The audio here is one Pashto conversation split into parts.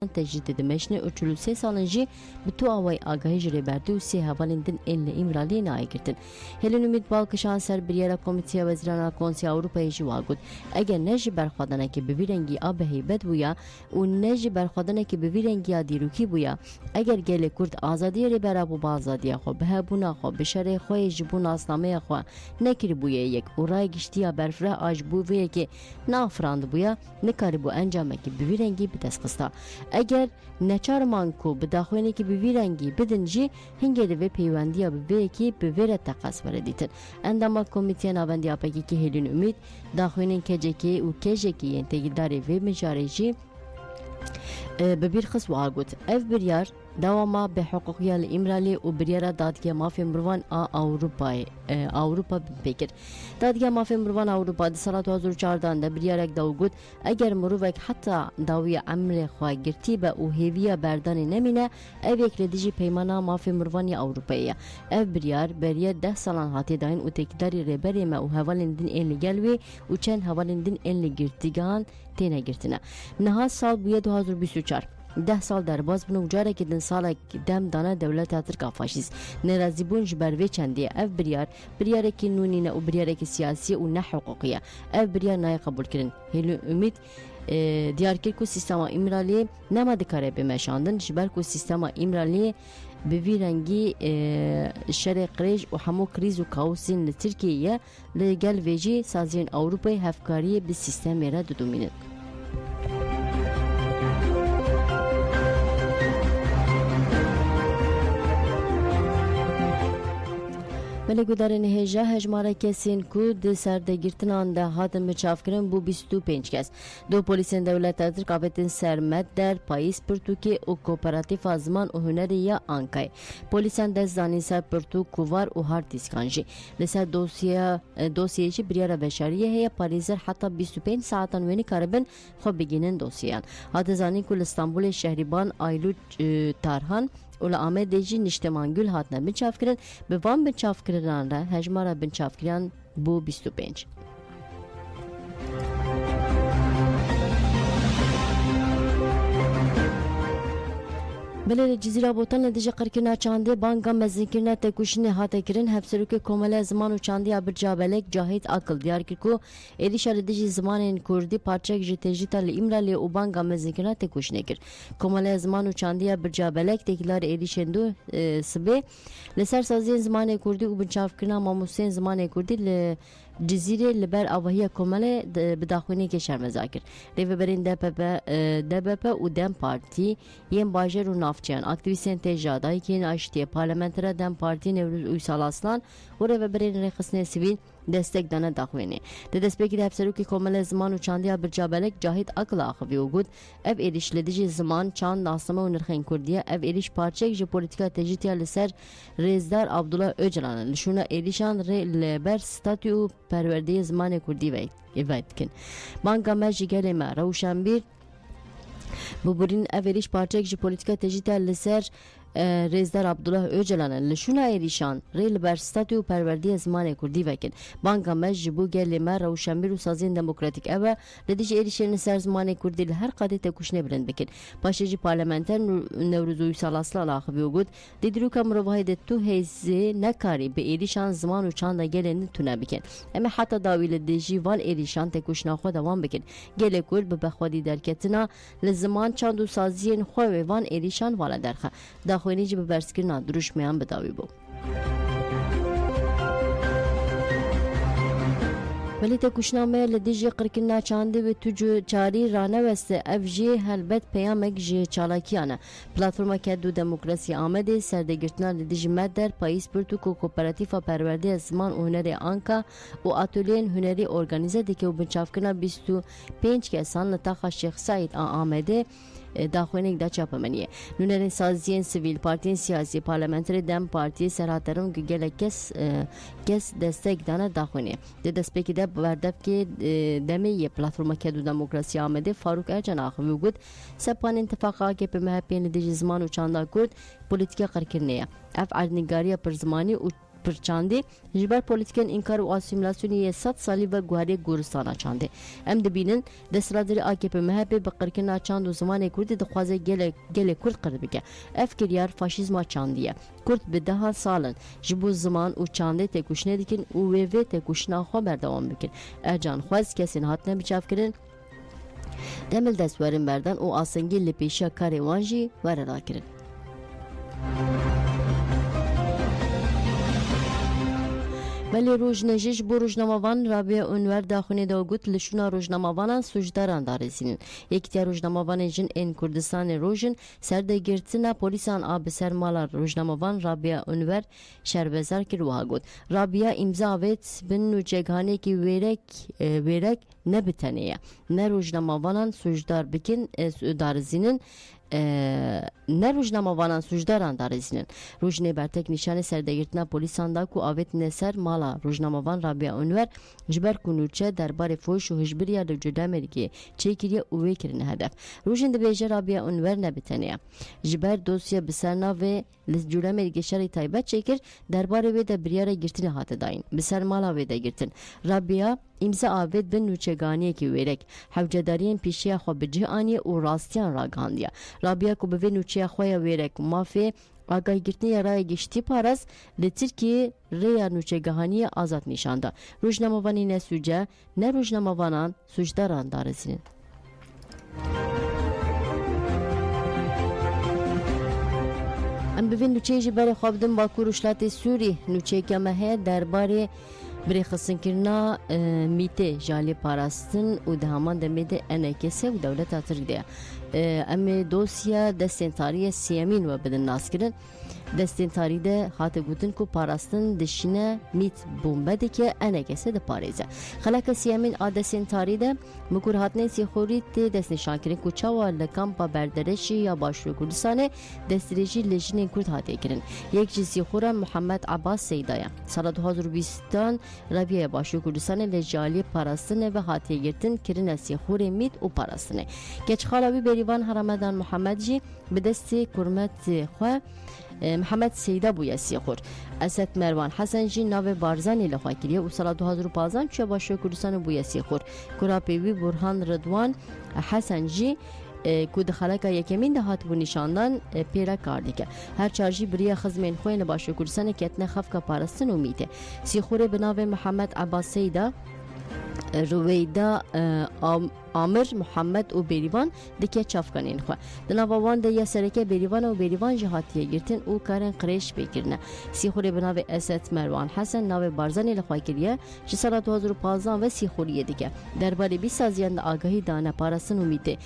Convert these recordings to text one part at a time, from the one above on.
تجدید دمشق و 43 سالن جی به تو آوای آگاهی جری برده و 3 هوالندن این لئیمرالی نایی کردن. هلن امید بالکشان سر بریار کمیته وزیران کنسی اروپایی جواگود. اگر نجی برخوادنه که بویرنگی آب هیبت بویا و نجی برخوادنه که بویرنگی دیروکی بویا. اگر گل کرد آزادی ری برا بو آزادی خو به بونا خو به شر خو جبون اسلامه خو نکری بویا یک و رای گشتیا برفره آج بویه که نافراند بویا نکاری بو انجامه که بویرنگی بدسخستا. اگر نچارمان کو بداخوینه که بویرنگی بدنجی هنگه دوی پیوندیا بویه که بویره تقاس وردیتن. انداما کمیته نواندی آپاکی که هلون امید داخوینه کجکی و کجکی انتگیداری و مجارجی ببیر خص واگوت اف بریار دوما به حقوقی الامرالی و بریار دادگاه مافی مروان اوروپا بکر دادگاه مافی مروان اوروپا د سال 2014 ده بریار یک داوگوت اگر مروک حتی داوی عمل خواگرتی به او هیویا بردان نمینه او یک ردیجی پیمانا مافی مروانی اوروپایی اف بریار 10 سالان هاتی داین و تکداری ربری ما و حوالندین این لگلوی و چند حوالندین این لگرتیگان تینه گرتنه نها سال بویه 2024 10 سال در باز بنو جاره که دن سال دم دانه دولت ترکا فاشیست نرازی بون جبروی چندی اف بریار که نونینه و بریار که سیاسی و نه حقوقیه اف بریار نای قبول کردن هلو امید دیار کرد که سیستم امرالی نماده کاره بمشاندن جبر که سیستم امرالی به ویرنگی شرق قریش و همو کریز و کاوسین ترکیه لگل ویجی سازین اروپای هفکاری به سیستم را دومینه. ملگودار نهجه هجماره کسین کود سردگیرتنان ده هاتن مچاف کرن بو 25 کس دو پلیسین دولت ترک آبتن سرمت در پاییس پرتوکی و کوپراتیف آزمان و هنری یا آنکای پلیسان دست زانی سر پرتو کووار و هار دیسکانجی لسر دوسیه چی بریار بشاریه هیا پاریزر حتی 25 ساعتان وینی کاربن خوب بگینن دوسیان هات زانی کل استانبول شهریبان آیلو تارهان اولا آمد دیجی نشتمان گل هاتنه بنچاف کرن به وان بنچاف کردن را هجمارا بنچاف کرن بو 25 بله جزیره بوتان نتیجه قرکنا چانده بانگا مزنکرنا تکوشنه هاته کرن هفسروک کومله زمان و چاندی ابرجابلک جاهید عقل دیار کرکو ایلیش ردیجی زمان کردی پارچک جتجیتا لامرالی و بانگا مزنکرنا تکوشنه کر کومله زمان و چاندی ابرجابلک تکلار ایلیشندو سبه لسر سازی زمان کردی و بنچاف کرنا ماموسین زمان کردی جزیره لبر آوهی کومله بداخونی که شرمزاکر ریوبرین دبپ و دم پارتی یم باجر و نافچیان اکتیویستین تجادایی که این اشتیه پارلمنتره دم پارتی نوروز اویسال اسلان و ریوبرین رخصنه سیویل destek dana daxwene de destpeki de hepseruki komele zaman u çandiya bircabelek cahit akla axvi ugud ev erişledici zaman çand nasama u nirxen kurdiya ev eriş parçek je politika tejitiya liser rezdar Abdullah Öcalan şuna erişan re leber statü perverdiye zamanı kurdi ve evetkin banka mecli geleme rawşanbir bu burin ev eriş parçek je politika tejitiya liser رزدار عبدالله öcalan لشونا ایریشان ریل بر ستاتیو پروردی زمان کردی وکن بانکا مجبو گلی ما روشنبیر و سازین دموکراتیک اوه لدیج ایریشن سر زمان کردی لهر قاده تکوشنه بلند بکن پاشجی پارلمانتر نوروزوی سال اصلا لاخوی وگود دیدرو که مروهای ده تو هیزی نکاری به ایریشان زمان و چانده گلی نتونه بکن اما حتی داوی لدیجی وان ایریشان تکوشنه خود دوام بکن گلی کرد به بخوادی درکتنا لزمان چاندو سازین خواه وان ایریشان والا درخه خوینی جب برسکرنا دروش میان بداوی بو ولی تکوشنامه لدیجی قرکنا چانده و توجو چاری رانه وسته افجی هلبت پیامک جی چالاکیانه پلاتفورما که دو دموکراسی آمده سردگرتنا لدیجی مدر پاییس پرتوکو کوپراتیفا پرورده زمان و هنری آنکا و آتولین هنری ارگانیزه دیگه و بنچافکنا 25 کسان نتاخا شیخ سعید آمده داخوینک دا چاپمنیه نونر سازین سیویل پارتین سیاسی پارلمانتری دم پارتی سراترون که گله کس دستک دانه داخوینه ده دستپکی ده بردف که دمی یه پلاتفورما که دو دموکراسی آمده فاروق ارجان آخوی وگود سپان انتفاقا که به محپین دیجی زمان و چاندا کرد پولیتیکا قرکرنیه اف عردنگاری پر زمانی و پرچاندی جبر پولیتیکن انکار و اسیمیلاسیونی 100 سالی و گوهری گورستان چاندی ام دبینن دسترادری AKP MHP بقرکنا چاند و زمان کردی دخوازه گل کرد قربیگه اف کریار فاشیزما چاندیه کرد به 10 سالن جبو زمان و چانده تکوشنه دیکن و وی تکوشنا خو بردوام بکن اجان خواز کسی هات نمیچاف کردن دمل دستورن بردن و آسنگی لپیشا کاری وانجی وردا کردن ولی روزنامه‌جیش بو روزنامه‌وان رابعه انور داخلی داوگوت لشونا روزنامه‌وانان سوژداران دارزین. یکتیا روزنامه‌وان جن ان کردستان روزن سردگیرتنا پلیسان آب سرمالا روزنامه‌وان رابعه انور شربزار کروهاگوت. رابعه امضا ویت بن نوچگانی کی ویرک نبتنیه. نه روزنامه‌وانان سوژدار بکن دارزینن نه روزنامه‌وانان سوژداران دارزینن. روزنه برتک نشان سردگیرتنا پلیسان دا کو آوت نسر مالا روزنامه‌وان رابعه انور جبر کنوچه درباره فوش و هجبریا لجوده امریکا چیکیه اوه کرن هدف. روزنده بیجه رابعه انور نبتنیه. جبر دوسیه بسرنا و لجوده امریکا شری تایبت چیکر درباره وی بریاره گرتن هات داین. بسر مالا وی گرتن. رابعه امضا آوت بن نوچگانی کی ویرک حوجدارین پیشیا خو بجه آنی و راستیان راگاندیا. رابعه کو به نوچه خویا ویرک مافی آگاهی گرتنی رای گشتی پارس لترکی ریا نوچگهانی آزاد نشانده. روزنامه‌وانی نسوجه نه روزنامه‌وانان سوژداران دارزین. ام ببین نوچه جبر خوابدن با کوروشلات سوری نوچه که مه درباره بری خصن کرنا میته جالی پاراستن و دهمان دمیده انکسه و دولت ترکیه. امی دوسیا دستنتاری سیامین و بدن ناس کردن دستنتاری ده خاطر گوتن کو پاراستن دشینه میت بومبه که انکسه ده پاریزه خلاک سیامین دستنتاری ده مکور هاتنه سیخوری ته دست نشان کردن کو چاوا لکامپا بردرشی یا باشور کردستانه دستریجی لجنه کرد هاته کردن یک جسی خورا محمد عباس سیدایا سال 2020 رویه باشور کردستانه لجالی پاراستن و هاته گرتن کردن سیخوری میت و پاراستنه کچ خالاوی بریوان حرمدان محمد جی به دست کرمت خو محمد سیدا بویا سیخور اسد مروان حسن جی ناو بارزانی لخوا کریه و سال 2015 چه باشه کردستان بویا سیخور کرا پیوی برهان رضوان حسن جی کود خلک یکمین ده هات بو نشاندان پیرا کاردیکه هر چارجی بریا خزمین خوین باشه کردستان کتنه خفکا پارستن امیده سیخور بناو محمد عباس سیدا رویدا عامر محمد و بریوان دکه چافکانین خو دناوان ده یا سرکه بریوان و بریوان جهاتیه گرتن او کارن قریش بکرنه سیخوری بناو اسد مروان حسن ناو بارزانی لخوای کریه چه سال 2015 و سیخوریه دیگه درباره 20 سازیان آگاهی دانه پارستن امیده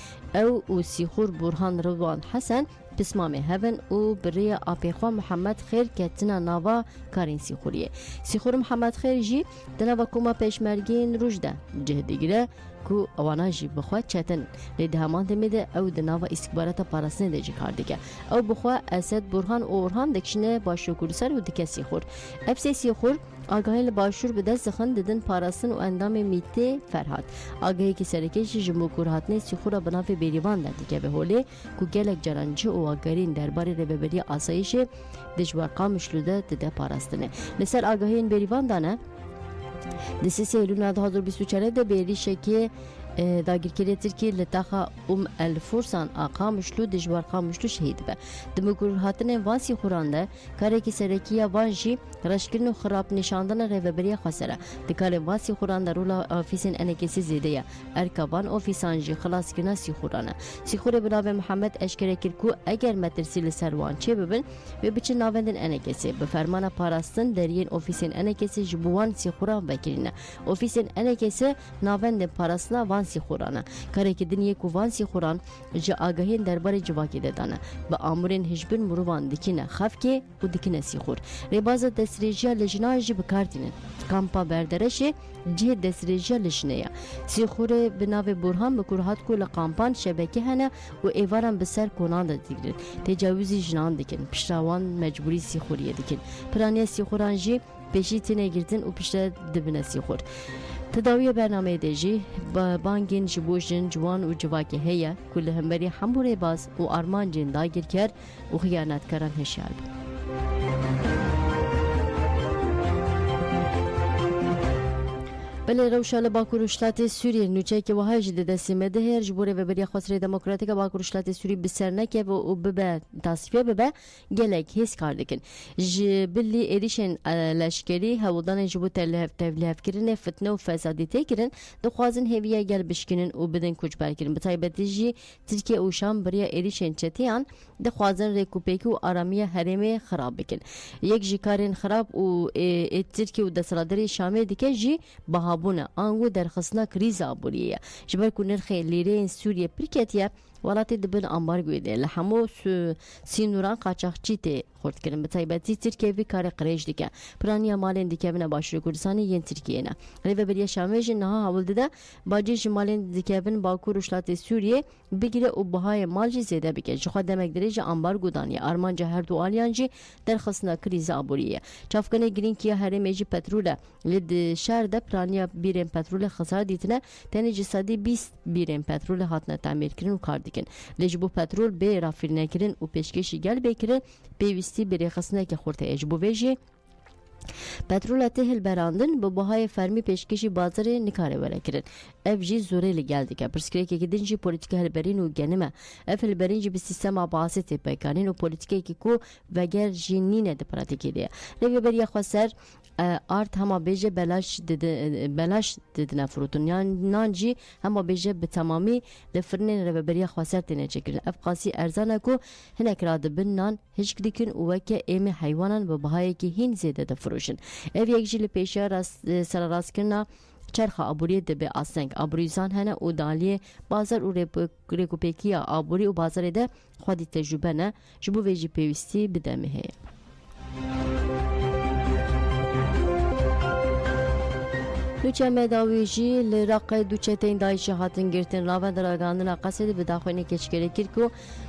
او سیخور برهان روان حسن بسمامه هون او برای آپیخوا محمد خیر کتنا ناوا کارین سیخوریه سیخور محمد خیر جی دناوا کوما پیشمرگین روجده جهدگیره کو اوانا جی بخوا چتن لیده همان دمیده او دناوا استکبارات پارستن دیجی کاردیگه او بخوا اسد برهان و اورهان دکشنه باشو کردسر و دکه سیخور افسی سیخور آگاهی باشور به دست خند ددن پاراستن و اندام میته فرهاد آگاهی که سرکش جمهور هاتنه سیخورا بناف بریوان دادیگه به حوله کو گلک جرانجی و آگارین درباره رببری آسایش دجوارقا مشلوده دده پاراستنه لسر آگاهی این بریوان دانه دسیسه ایلون 2024 ده بیریشه که داگیرکری ترکی لطاقه الفرسان آقا مشلو دجوارقا مشلو شهید به دمگور هاتن واسی خورانده کاری که سرکیه وانجی رشکرن و خراب نشاندن ریوبری خسره دکال واسی خورانده رولا آفیسین انکسی زیده ارکابان آفیسانجی خلاص کنه سی خورانه سی خوره بناو محمد اشکره کرکو اگر مترسیل سروان چه ببین و بچه ناوندن انکسی به فرمان پاراستن درین آفیسین انکسی جبوان سی خوران بکرینه آفیسین انکسی ناوند پاراستنا وان سی خورانه کاری که دنیه کو وان سی خوران جا آگاهین درباره جواکی دادنه با آمورین هجبن مروان دکینه خفکی و دکینه سی خور ریباز دستریجیا لجنای جی بکارتینه کامپا بردرشه جه دستریجیا لجنه سی خور بناو برهان بکرهات کو لقامپان شبکه هنه و ایوارن بسر کنان دیگر تجاوزی جنان دکن پشتوان مجبوری سی خوریه دکن پرانیه سی خوران جی پیشی تینه گردن و پشت دبنه سی خور تداوی برنامه دیجی با بانگین جبوجن جوان و جواکی هیا کل همبری همبوری باز و آرمان جن داگیر کرد و خیانت کرن هشیار بله روشال باکوروشلات سوریه نوچه که وهای جدید دستیمه ده هر جبوره و بریا خسر دموکراتیک باکوروشلات سوری بسر نکه و ببه تصفیه ببه گلک هیس کاردکن بلی ایریشن لشکری هودان جبو تبلیغ کردن فتنه و فسادی تکردن دخوازن هویه گل بشکنن و بدن کوچ برکردن بتایبتی جی ترکیه و شام بریا ایریشن چتیان دخوازن ریکوپیکی و آرامی حریم خراب بکن یک جیکارن خراب و ترکیه و دسرادری شامی دیگه جی بهابونه آنگو در خصنا کریز آبوریه جبر کو نرخ لیره سوریه پرکتیه ولاتی دبن امبارگوی ده لحمو سینوران قاچاقچی ته خورد کردن به تایبتی ترکیه وی کار قریش دیگه پرانیا مالن دیگه بنا باشور کردستانی ین ترکیه نه ریو بریا شامج نه حول ده باجی مالن دیگه بن باکور اشلات سوریه بگیره و بهای مالجی زیاده بکه جو خود دمک درجه امبارگو دانی آرمانجا هر دو آلیانجی در خصنا کریز آبوریه چافکنه گرین کیا هرمجی پتروله لد شهر ده پرانیا بیرن پترول خسارت دیتنه تنی جسادی 20 بیرن پترول هاتنه تعمیر کردن و کار دیکن لجبو پترول به رافیل کردن و پیشکشی گل بکردن پیوستی بری خصنا که خورته اجبو ویجی پترول تهل براندن به بهای فرمی پیشکشی بازار نکاره وره کرد اف جی زوره لگل که پرسکری که دنجی پولیتیک هلبرین و گنمه اف هلبرین جی به سیستم عباست پیکانین و پولیتیکی که کو وگر جنینه ده پراتیکی ده روی بریا خسر آرت هما بیجه بلاش ددن فروتون نانجی هما بیجه به تمامی دفرنین رو بریا خسر تینه چکرن اف قاسی ارزانه کو هنک را دبن نان هیچ کدیکن و که ایم حیوانان به بهایی که هین زیده دفروشن اف یک جیل پیشه سر راست کرنا چرخ آبوری دبه آسنگ آبوریزان هنه و دالیه بازار و ریکوپیکیا آبوری و بازار ده خودی تجربه نه جبو ویجی پیوستی بدمه هی دوچه مداویجی لرق دوچه تین دایش هاتن گرتن راوند راگاندن قصد به داخلی کشکری کرکو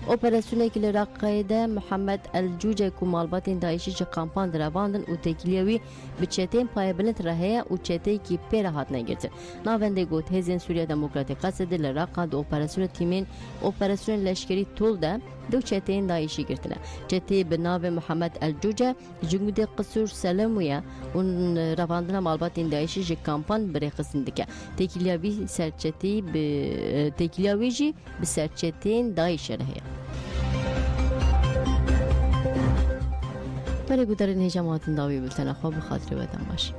اپراسیونه که لرق ده محمد الجوجه کو مالبات دایشی چه کامپان دراواندن و تکلیوی به چتین پای بلند رهه و چتی کی پیر هاتن گرتن ناونده گوت هزین سوریه دموکراتیک قصد لرق دو اپراسیون تیمین اپراسیون لشکری طول ده دو چتین دایشی گرتنه چتی به نام محمد الجوجه جنود قصور سلمویا اون رواندن مالبات دایشی چه کامپان برای قسمدیکه تکلیوی سرچتی به تکلیویجی به سرچتین دایش رهه برای گذرن هجمات داوی بلتن خواب خاطر بدم باش